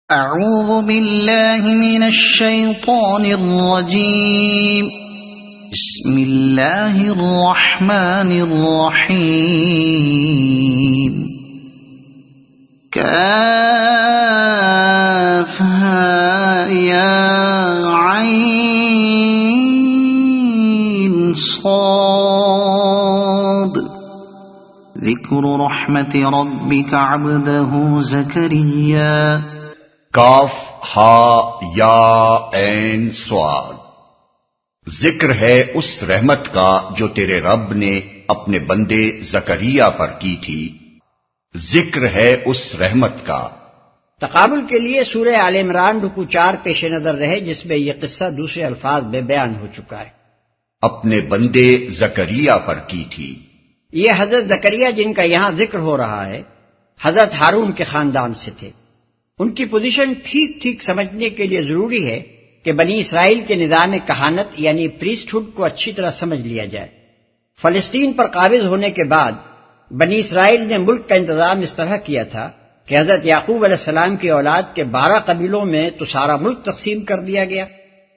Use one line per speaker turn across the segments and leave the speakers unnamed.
اعوذ باللہ من الشیطان الرجیم بسم اللہ الرحمن الرحیم کافہا یا عین صاد ذکر رحمت ربک عبدہ زکریا
کاف ہا یا عین صاد۔ ذکر ہے اس رحمت کا جو تیرے رب نے اپنے بندے زکریا پر کی تھی، ذکر ہے اس رحمت کا۔
تقابل کے لیے سورہ آل عمران رکوع 4 پیش نظر رہے، جس میں یہ قصہ دوسرے الفاظ میں بیان ہو چکا ہے۔
اپنے بندے زکریا پر کی تھی۔
یہ حضرت زکریا جن کا یہاں ذکر ہو رہا ہے، حضرت ہارون کے خاندان سے تھے۔ ان کی پوزیشن ٹھیک ٹھیک سمجھنے کے لیے ضروری ہے کہ بنی اسرائیل کے نظام کہانت یعنی پریسٹ ہوڈ کو اچھی طرح سمجھ لیا جائے۔ فلسطین پر قابض ہونے کے بعد بنی اسرائیل نے ملک کا انتظام اس طرح کیا تھا کہ حضرت یعقوب علیہ السلام کی اولاد کے 12 قبیلوں میں تو سارا ملک تقسیم کر دیا گیا،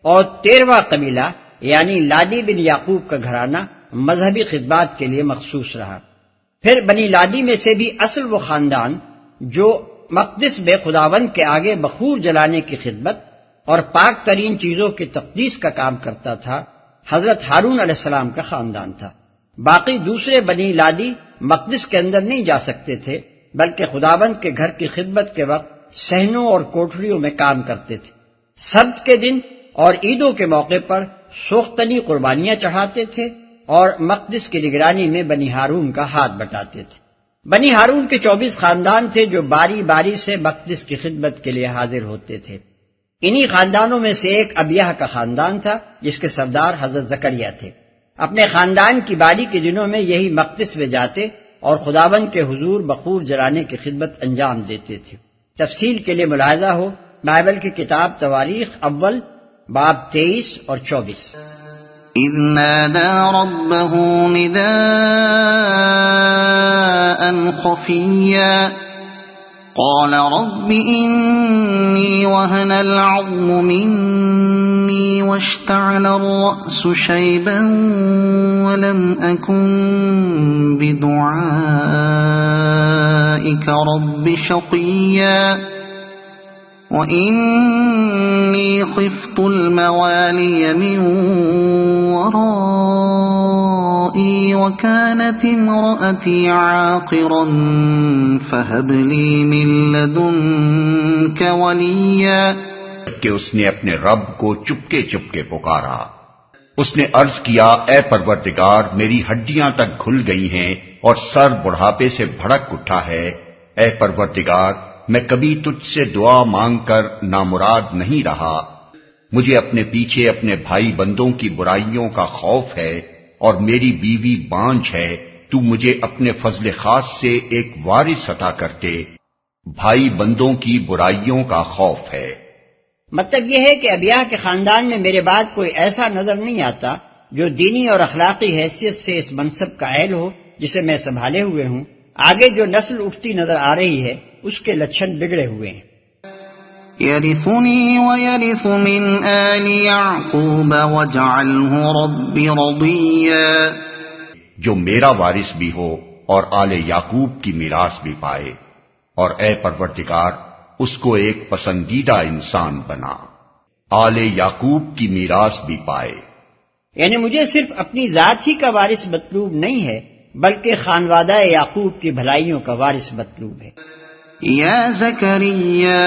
اور 13واں قبیلہ یعنی لادی بن یعقوب کا گھرانہ مذہبی خدمات کے لیے مخصوص رہا۔ پھر بنی لادی میں سے بھی اصل وہ خاندان جو مقدس میں خداوند کے آگے بخور جلانے کی خدمت اور پاک ترین چیزوں کی تقدیس کا کام کرتا تھا، حضرت ہارون علیہ السلام کا خاندان تھا۔ باقی دوسرے بنی لادی مقدس کے اندر نہیں جا سکتے تھے، بلکہ خداوند کے گھر کی خدمت کے وقت صحنوں اور کوٹھریوں میں کام کرتے تھے۔ سبت کے دن اور عیدوں کے موقع پر سوختنی قربانیاں چڑھاتے تھے اور مقدس کی نگرانی میں بنی ہارون کا ہاتھ بٹاتے تھے۔ بنی ہارون کے 24 خاندان تھے جو باری باری سے مقدس کی خدمت کے لیے حاضر ہوتے تھے۔ انہی خاندانوں میں سے ایک ابیہ کا خاندان تھا، جس کے سردار حضرت زکریا تھے۔ اپنے خاندان کی باری کے دنوں میں یہی مقدس میں جاتے اور خداوند کے حضور بخور جلانے کی خدمت انجام دیتے تھے۔ تفصیل کے لیے ملاحظہ ہو بائبل کی کتاب تواریخ اول باب 23 اور 24۔
اذ نادى ربه نداء خفيا قال رب إني وهن العظم مني واشتعل الرأس شيبا ولم أكن بدعائك رب شقيا وَإِنِّي خِفْتُ الْمَوَالِيَ مِنْ وَرَائِي وَكَانَتِ امْرَأَتِي عَاقِرًا فَهَبْ لِي مِنْ لَدُنْكَ وَلِيًّا۔
کہ اس نے اپنے رب کو چپکے چپکے پکارا۔ اس نے عرض کیا، اے پروردگار، میری ہڈیاں تک گھل گئی ہیں اور سر بڑھاپے سے بھڑک اٹھا ہے۔ اے پروردگار، میں کبھی تجھ سے دعا مانگ کر نامراد نہیں رہا۔ مجھے اپنے پیچھے اپنے بھائی بندوں کی برائیوں کا خوف ہے اور میری بیوی بانجھ ہے۔ تو مجھے اپنے فضل خاص سے ایک وارث عطا کرتے۔ بھائی بندوں کی برائیوں کا خوف ہے۔
مطلب یہ ہے کہ ابیہ کے خاندان میں میرے بعد کوئی ایسا نظر نہیں آتا جو دینی اور اخلاقی حیثیت سے اس منصب کا اہل ہو جسے میں سنبھالے ہوئے ہوں۔ آگے جو نسل اٹھتی نظر آ رہی ہے اس کے لچھن بگڑے ہوئے ہیں۔
يَرِثُنِي وَيَرِثُ مِنْ آلِ يَعْقُوبَ وَاجْعَلْهُ رَبِّ رَضِيًّا۔
جو میرا وارث بھی ہو اور آل یعقوب کی میراث بھی پائے، اور اے پروردگار اس کو ایک پسندیدہ انسان بنا، آل یعقوب کی میراث بھی پائے۔
یعنی مجھے صرف اپنی ذات ہی کا وارث مطلوب نہیں ہے، بلکہ خانوادہ یعقوب کی بھلائیوں کا وارث مطلوب ہے۔
یا زکریا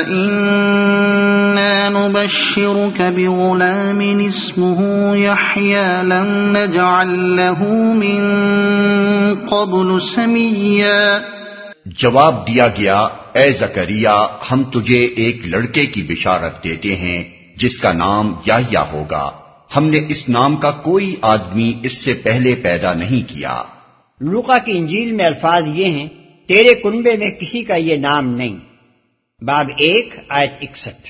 انا نبشرک بغلام اسمه یحیی لم نجعل له من قبل سمیا۔
جواب دیا گیا، اے زکریا، ہم تجھے ایک لڑکے کی بشارت دیتے ہیں جس کا نام یحییٰ ہوگا۔ ہم نے اس نام کا کوئی آدمی اس سے پہلے پیدا نہیں کیا۔
لوقا کی انجیل میں الفاظ یہ ہیں، تیرے کنبے میں کسی کا یہ نام نہیں۔ باب 1 آیت 61۔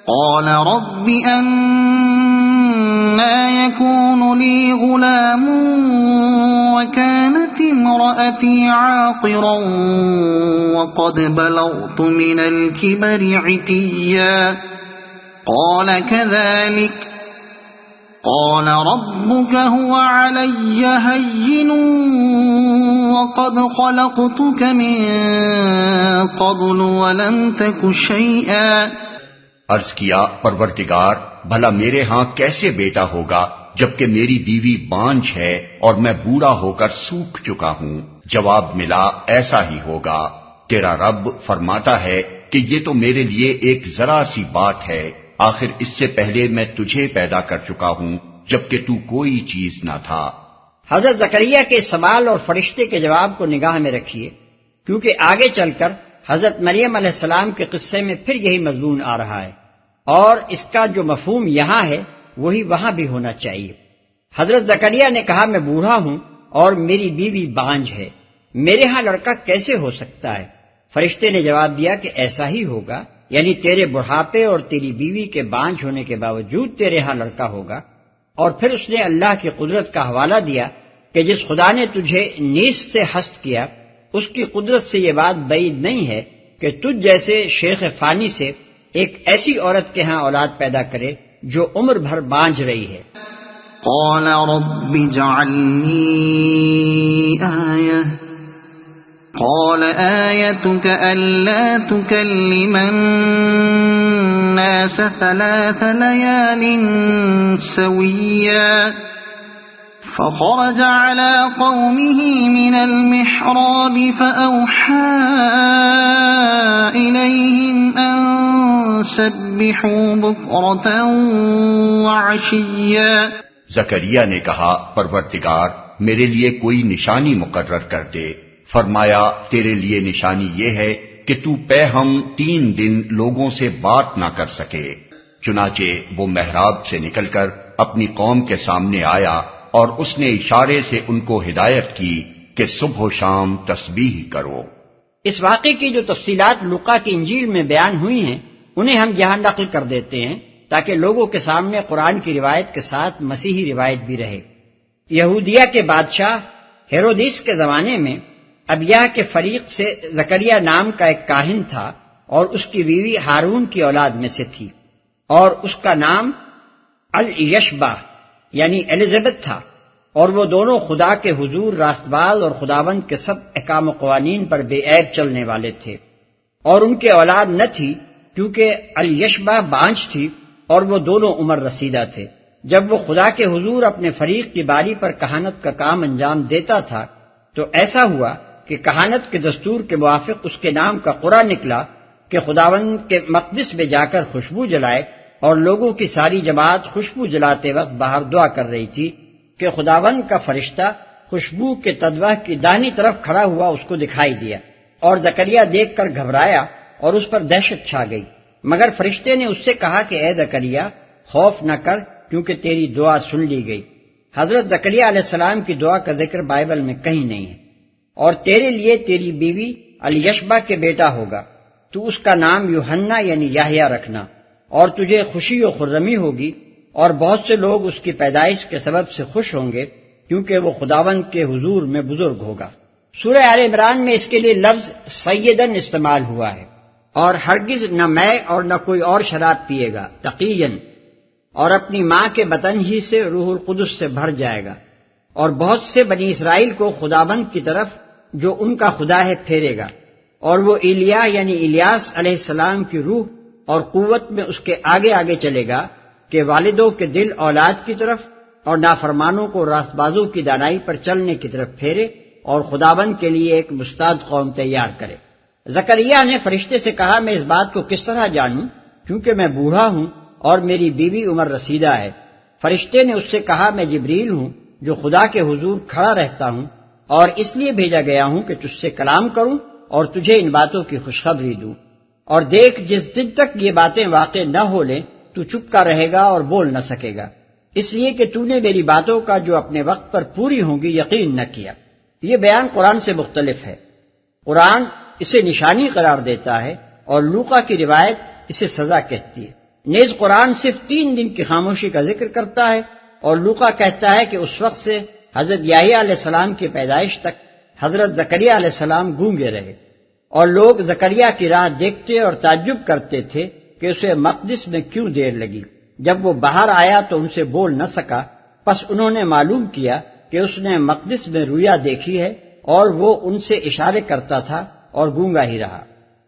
قال رب أنى يكون لي غلام وكانت امرأتي عاقرا وقد بلغت من الكبر عتيا قال كذلك قال ربك هو علي هين وقد خلقتك من قبل ولم تك شيئا
عرض کیا پروردگار بھلا میرے ہاں کیسے بیٹا ہوگا جبکہ میری بیوی بانجھ ہے اور میں بوڑھا ہو کر سوکھ چکا ہوں؟ جواب ملا ایسا ہی ہوگا، تیرا رب فرماتا ہے کہ یہ تو میرے لیے ایک ذرا سی بات ہے، آخر اس سے پہلے میں تجھے پیدا کر چکا ہوں جبکہ تو کوئی چیز نہ تھا۔
حضرت زکریا کے سوال اور فرشتے کے جواب کو نگاہ میں رکھیے، کیونکہ آگے چل کر حضرت مریم علیہ السلام کے قصے میں پھر یہی مضمون آ رہا ہے، اور اس کا جو مفہوم یہاں ہے وہی وہاں بھی ہونا چاہیے۔ حضرت زکریا نے کہا میں بوڑھا ہوں اور میری بیوی بانجھ ہے، میرے ہاں لڑکا کیسے ہو سکتا ہے؟ فرشتے نے جواب دیا کہ ایسا ہی ہوگا، یعنی تیرے بڑھاپے اور تیری بیوی کے بانجھ ہونے کے باوجود تیرے ہاں لڑکا ہوگا۔ اور پھر اس نے اللہ کی قدرت کا حوالہ دیا کہ جس خدا نے تجھے نیست سے ہست کیا، اس کی قدرت سے یہ بات بعید نہیں ہے کہ تجھ جیسے شیخ فانی سے ایک ایسی عورت کے ہاں اولاد پیدا کرے جو عمر بھر بانجھ رہی ہے۔
قال رب اجعلني آية قال آيتك ألا تكلم الناس 3 ليال سويا فخرج على قومه من المحراب فأوحى إليهم أن سبحوا بكرة وعشيا۔
زکریا نے کہا پروردگار میرے لیے کوئی نشانی مقرر کر دے۔ فرمایا تیرے لیے نشانی یہ ہے کہ تو پہم 3 دن لوگوں سے بات نہ کر سکے۔ چنانچہ وہ محراب سے نکل کر اپنی قوم کے سامنے آیا اور اس نے اشارے سے ان کو ہدایت کی کہ صبح و شام تسبیح کرو۔
اس واقعے کی جو تفصیلات لوقا کی انجیل میں بیان ہوئی ہیں انہیں ہم یہاں نقل کر دیتے ہیں تاکہ لوگوں کے سامنے قرآن کی روایت کے ساتھ مسیحی روایت بھی رہے۔ یہودیہ کے بادشاہ ہیرودیس کے زمانے میں ابیہ کے فریق سے زکریا نام کا ایک کاہن تھا اور اس کی بیوی ہارون کی اولاد میں سے تھی، اور اس کا نام الیشبہ یعنی الزبتھ تھا، اور وہ دونوں خدا کے حضور راست باز اور خداوند کے سب احکام و قوانین پر بے عیب چلنے والے تھے، اور ان کے اولاد نہ تھی کیونکہ الیشبہ بانجھ تھی اور وہ دونوں عمر رسیدہ تھے۔ جب وہ خدا کے حضور اپنے فریق کی باری پر کہانت کا کام انجام دیتا تھا تو ایسا ہوا کہ کہانت کے دستور کے موافق اس کے نام کا قرعہ نکلا کہ خداوند کے مقدس میں جا کر خوشبو جلائے، اور لوگوں کی ساری جماعت خوشبو جلاتے وقت باہر دعا کر رہی تھی کہ خداوند کا فرشتہ خوشبو کے تدوہ کی داہنی طرف کھڑا ہوا اس کو دکھائی دیا، اور زکریا دیکھ کر گھبرایا اور اس پر دہشت چھا گئی، مگر فرشتے نے اس سے کہا کہ اے زکریا خوف نہ کر کیونکہ تیری دعا سن لی گئی۔ حضرت زکریا علیہ السلام کی دعا کا ذکر بائبل میں کہیں نہیں ہے۔ اور تیرے لیے تیری بیوی الیشبہ کے بیٹا ہوگا، تو اس کا نام یوحنا یعنی یحییٰ رکھنا، اور تجھے خوشی و خرمی ہوگی، اور بہت سے لوگ اس کی پیدائش کے سبب سے خوش ہوں گے کیونکہ وہ خداوند کے حضور میں بزرگ ہوگا۔ سورہ آل عمران میں اس کے لیے لفظ سیدن استعمال ہوا ہے، اور ہرگز نہ میں اور نہ کوئی اور شراب پیے گا، تقیًا، اور اپنی ماں کے بطن ہی سے روح القدس سے بھر جائے گا، اور بہت سے بنی اسرائیل کو خداوند کی طرف جو ان کا خدا ہے پھیرے گا، اور وہ ایلیا یعنی الیاس علیہ السلام کی روح اور قوت میں اس کے آگے آگے چلے گا کہ والدوں کے دل اولاد کی طرف اور نافرمانوں کو راست بازوں کی دانائی پر چلنے کی طرف پھیرے اور خداوند کے لیے ایک مستعد قوم تیار کرے۔ زکریا نے فرشتے سے کہا میں اس بات کو کس طرح جانوں کیونکہ میں بوڑھا ہوں اور میری بیوی عمر رسیدہ ہے۔ فرشتے نے اس سے کہا میں جبریل ہوں جو خدا کے حضور کھڑا رہتا ہوں، اور اس لیے بھیجا گیا ہوں کہ تجھ سے کلام کروں اور تجھے ان باتوں کی خوشخبری دوں۔ اور دیکھ جس دن تک یہ باتیں واقع نہ ہو لیں تو چپ کا رہے گا اور بول نہ سکے گا، اس لیے کہ تو نے میری باتوں کا جو اپنے وقت پر پوری ہوں گی یقین نہ کیا۔ یہ بیان قرآن سے مختلف ہے۔ قرآن اسے نشانی قرار دیتا ہے اور لوقا کی روایت اسے سزا کہتی ہے۔ نیز قرآن صرف 3 دن کی خاموشی کا ذکر کرتا ہے، اور لوقا کہتا ہے کہ اس وقت سے حضرت یحییٰ علیہ السلام کی پیدائش تک حضرت زکریا علیہ السلام گونگے رہے، اور لوگ زکریا کی راہ دیکھتے اور تعجب کرتے تھے کہ اسے مقدس میں کیوں دیر لگی۔ جب وہ باہر آیا تو ان سے بول نہ سکا، پس انہوں نے معلوم کیا کہ اس نے مقدس میں رویا دیکھی ہے، اور وہ ان سے اشارے کرتا تھا اور گونگا ہی رہا۔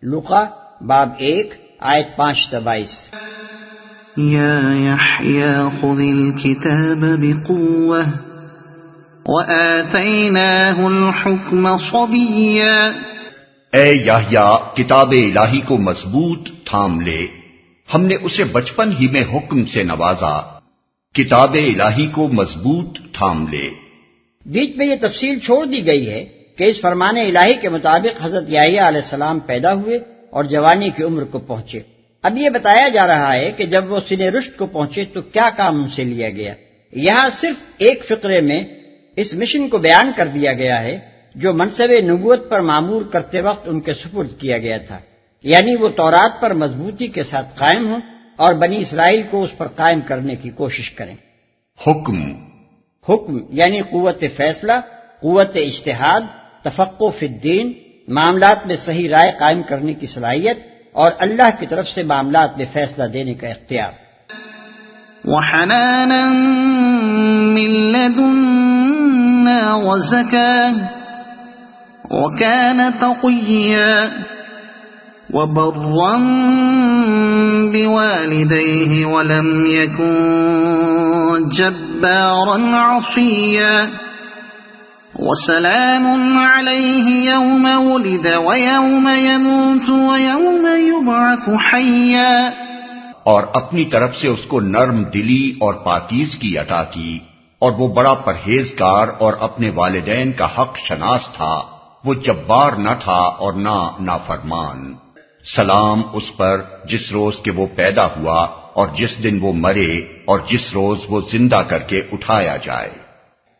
لوقا باب 1 آیت 5-22۔
یا یحییٰ خذ الکتاب بقوة وآتیناہ الحکم صبیا۔
اے یحییٰ، کتاب الہی کو مضبوط تھام لے، ہم نے اسے بچپن ہی میں حکم سے نوازا۔ کتاب الہی کو مضبوط تھام لے۔
بیچ میں یہ تفصیل چھوڑ دی گئی ہے کہ اس فرمان الہی کے مطابق حضرت یحییٰ علیہ السلام پیدا ہوئے اور جوانی کی عمر کو پہنچے۔ اب یہ بتایا جا رہا ہے کہ جب وہ سن رشد کو پہنچے تو کیا کام ان سے لیا گیا۔ یہاں صرف ایک فقرے میں اس مشن کو بیان کر دیا گیا ہے جو منصب نبوت پر معمور کرتے وقت ان کے سپرد کیا گیا تھا، یعنی وہ تورات پر مضبوطی کے ساتھ قائم ہوں اور بنی اسرائیل کو اس پر قائم کرنے کی کوشش کریں۔ حکم یعنی قوت فیصلہ، قوت اجتہاد، تفقہ فی الدین، معاملات میں صحیح رائے قائم کرنے کی صلاحیت، اور اللہ کی طرف سے معاملات میں فیصلہ دینے کا اختیار۔
وحنانا من لدنا وزکاة وكان تقيا وبرا بوالديه ولم يكن جبارا عصيا وسلام عليه يوم ولد ويوم يموت ويوم يبعث حيا۔
اور اپنی طرف سے اس کو نرم دلی اور پاکیزگی عطا کی، اور وہ بڑا پرہیزگار اور اپنے والدین کا حق شناس تھا، وہ جبار نہ تھا اور نہ نافرمان۔ سلام اس پر جس روز کہ وہ پیدا ہوا اور جس دن وہ مرے اور جس روز وہ زندہ کر کے اٹھایا جائے۔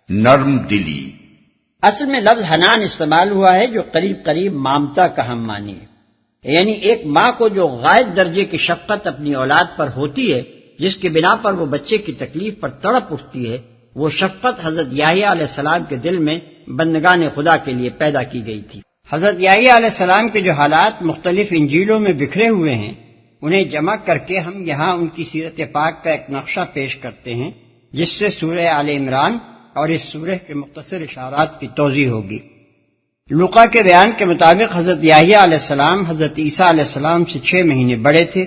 نرم دلی
اصل میں لفظ حنان استعمال ہوا ہے جو قریب قریب مامتا کا ہم معنی ہے، یعنی ایک ماں کو جو غائب درجے کی شفقت اپنی اولاد پر ہوتی ہے، جس کی بنا پر وہ بچے کی تکلیف پر تڑپ اٹھتی ہے، وہ شفقت حضرت یحییٰ علیہ السلام کے دل میں بندگان خدا کے لیے پیدا کی گئی تھی۔ حضرت یحییٰ علیہ السلام کے جو حالات مختلف انجیلوں میں بکھرے ہوئے ہیں، انہیں جمع کر کے ہم یہاں ان کی سیرت پاک کا ایک نقشہ پیش کرتے ہیں، جس سے سورہ آل عمران اور اس سورہ کے مختصر اشارات کی توضیح ہوگی۔ لوقا کے بیان کے مطابق حضرت یحییٰ علیہ السلام حضرت عیسیٰ علیہ السلام سے 6 مہینے بڑے تھے۔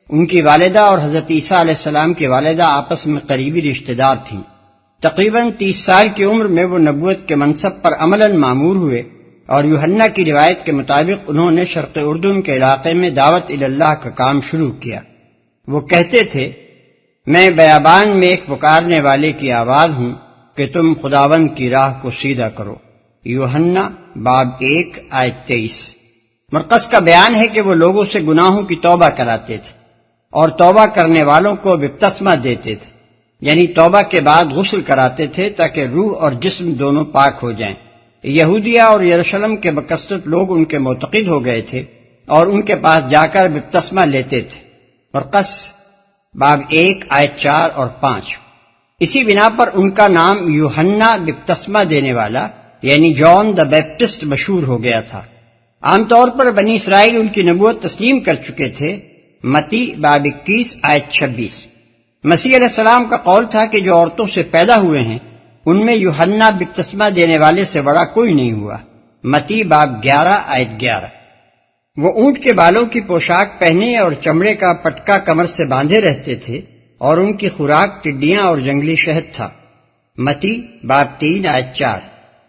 ان کی والدہ اور حضرت عیسیٰ علیہ السلام کی والدہ آپس میں قریبی رشتہ دار تھیں۔ تقریباً 30 سال کی عمر میں وہ نبوت کے منصب پر عملاً مامور ہوئے، اور یوحنا کی روایت کے مطابق انہوں نے شرق اردن کے علاقے میں دعوت اللہ کا کام شروع کیا۔ وہ کہتے تھے، میں بیابان میں ایک پکارنے والے کی آواز ہوں کہ تم خداوند کی راہ کو سیدھا کرو۔ یوحنا باب 1 آیت 23۔ مرقس کا بیان ہے کہ وہ لوگوں سے گناہوں کی توبہ کراتے تھے اور توبہ کرنے والوں کو بپتسمہ دیتے تھے، یعنی توبہ کے بعد غسل کراتے تھے تاکہ روح اور جسم دونوں پاک ہو جائیں۔ یہودیہ اور یروشلم کے بکثرت لوگ ان کے معتقد ہو گئے تھے اور ان کے پاس جا کر بپتسمہ لیتے تھے۔ مرقس باب 1 آیت 4 اور 5۔ اسی بنا پر ان کا نام یوحنا بپتسمہ دینے والا یعنی جان دا بیپٹسٹ مشہور ہو گیا تھا۔ عام طور پر بنی اسرائیل ان کی نبوت تسلیم کر چکے تھے۔ متی باب 21 آیت 26۔ مسیح علیہ السلام کا قول تھا کہ جو عورتوں سے پیدا ہوئے ہیں ان میں یوحنا بپتسمہ دینے والے سے بڑا کوئی نہیں ہوا۔ متی باب 11 آیت 11۔ وہ اونٹ کے بالوں کی پوشاک پہنے اور چمڑے کا پٹکا کمر سے باندھے رہتے تھے، اور ان کی خوراک ٹڈیاں اور جنگلی شہد تھا۔ متی باب 3 آیت 4۔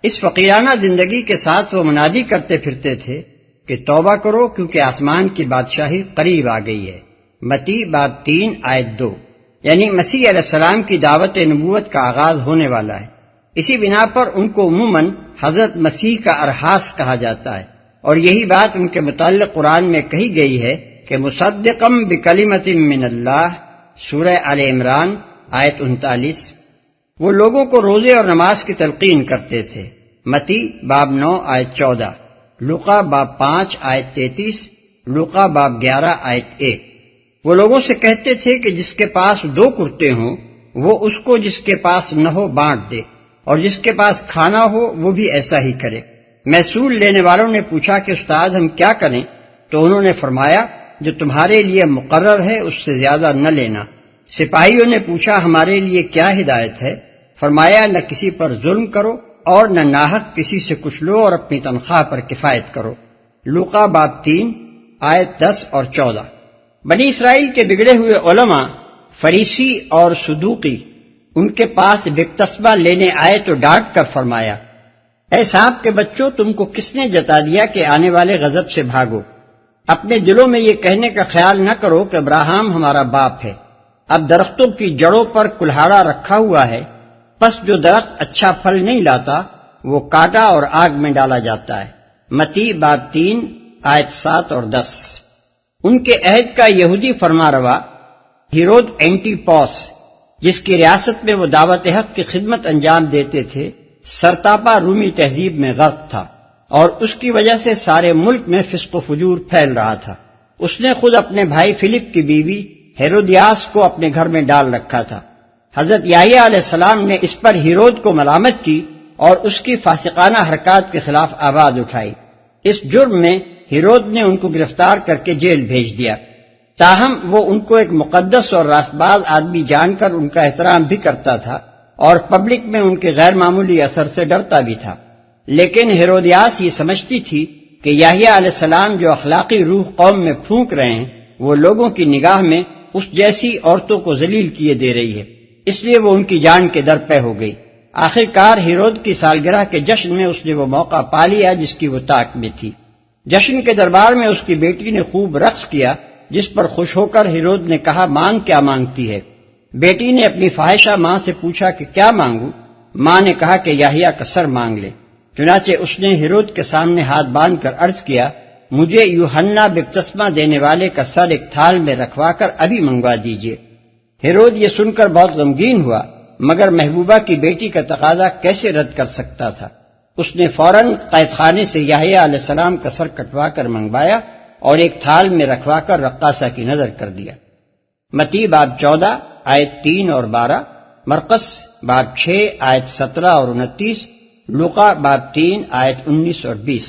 اس فقیرانہ زندگی کے ساتھ وہ منادی کرتے پھرتے تھے کہ توبہ کرو کیونکہ آسمان کی بادشاہی قریب آ گئی ہے۔ متی باب 3 آیت 2۔ یعنی مسیح علیہ السلام کی دعوت نبوت کا آغاز ہونے والا ہے۔ اسی بنا پر ان کو عموماً حضرت مسیح کا ارحاس کہا جاتا ہے، اور یہی بات ان کے متعلق قرآن میں کہی گئی ہے کہ مصدقم بکلمۃ من اللہ، سورہ آل عمران آیت 39۔ وہ لوگوں کو روزے اور نماز کی تلقین کرتے تھے۔ متی باب 9 آیت 14، لوقا باب 5 آیت 33، لوقا باب 11 آیت 1۔ وہ لوگوں سے کہتے تھے کہ جس کے پاس 2 کرتے ہوں وہ اس کو جس کے پاس نہ ہو بانٹ دے، اور جس کے پاس کھانا ہو وہ بھی ایسا ہی کرے۔ محصول لینے والوں نے پوچھا کہ استاد ہم کیا کریں؟ تو انہوں نے فرمایا جو تمہارے لیے مقرر ہے اس سے زیادہ نہ لینا۔ سپاہیوں نے پوچھا ہمارے لیے کیا ہدایت ہے؟ فرمایا نہ کسی پر ظلم کرو اور نہ ناحق کسی سے کچھ لو اور اپنی تنخواہ پر کفایت کرو۔ لوقا باب 3 آیت 10 اور 14۔ بنی اسرائیل کے بگڑے ہوئے علماء فریسی اور صدوقی ان کے پاس بپتسمہ لینے آئے تو ڈانٹ کر فرمایا اے سانپ کے بچوں تم کو کس نے جتا دیا کہ آنے والے غضب سے بھاگو؟ اپنے دلوں میں یہ کہنے کا خیال نہ کرو کہ ابراہیم ہمارا باپ ہے۔ اب درختوں کی جڑوں پر کلہاڑا رکھا ہوا ہے، پس جو درخت اچھا پھل نہیں لاتا وہ کاٹا اور آگ میں ڈالا جاتا ہے۔ متی باب 3 آیت 7 اور 10۔ ان کے عہد کا یہودی فرما روا ہیرود اینٹی پوس جس کی ریاست میں وہ دعوت حق کی خدمت انجام دیتے تھے سرتاپا رومی تہذیب میں غرق تھا اور اس کی وجہ سے سارے ملک میں فسق و فجور پھیل رہا تھا۔ اس نے خود اپنے بھائی فلپ کی بیوی ہیرودیاس کو اپنے گھر میں ڈال رکھا تھا۔ حضرت یحییٰ علیہ السلام نے اس پر ہیرود کو ملامت کی اور اس کی فاسقانہ حرکات کے خلاف آواز اٹھائی۔ اس جرم میں ہیرود نے ان کو گرفتار کر کے جیل بھیج دیا۔ تاہم وہ ان کو ایک مقدس اور راست باز آدمی جان کر ان کا احترام بھی کرتا تھا اور پبلک میں ان کے غیر معمولی اثر سے ڈرتا بھی تھا۔ لیکن ہیرودیاس یہ سمجھتی تھی کہ یحییٰ علیہ السلام جو اخلاقی روح قوم میں پھونک رہے ہیں وہ لوگوں کی نگاہ میں اس جیسی عورتوں کو ذلیل کیے دے رہی ہے، اس لیے وہ ان کی جان کے در پہ ہو گئی۔ آخر کار ہیرود کی سالگرہ کے جشن میں اس نے وہ موقع پا لیا جس کی وہ طاق میں تھی۔ جشن کے دربار میں اس کی بیٹی نے خوب رقص کیا جس پر خوش ہو کر ہیرود نے کہا مانگ کیا مانگتی ہے؟ بیٹی نے اپنی فاحشہ ماں سے پوچھا کہ کیا مانگوں؟ ماں نے کہا کہ یحییٰ کا سر مانگ لے۔ چنانچہ اس نے ہیرود کے سامنے ہاتھ باندھ کر عرض کیا مجھے یوحنا بپتسمہ دینے والے کا سر ایک تھال میں رکھوا کر ابھی منگوا دیجیے۔ ہیرود یہ سن کر بہت غمگین ہوا مگر محبوبہ کی بیٹی کا تقاضا کیسے رد کر سکتا تھا؟ اس نے فوراً قید خانے سے یحییٰ علیہ السلام کا سر کٹوا کر منگوایا اور ایک تھال میں رکھوا کر رقاصہ کی نظر کر دیا۔ متی باب 14 آیت 3 اور 12، مرقس باب 6 آیت 17 اور 29، لوقا باب 3 آیت 19 اور 20۔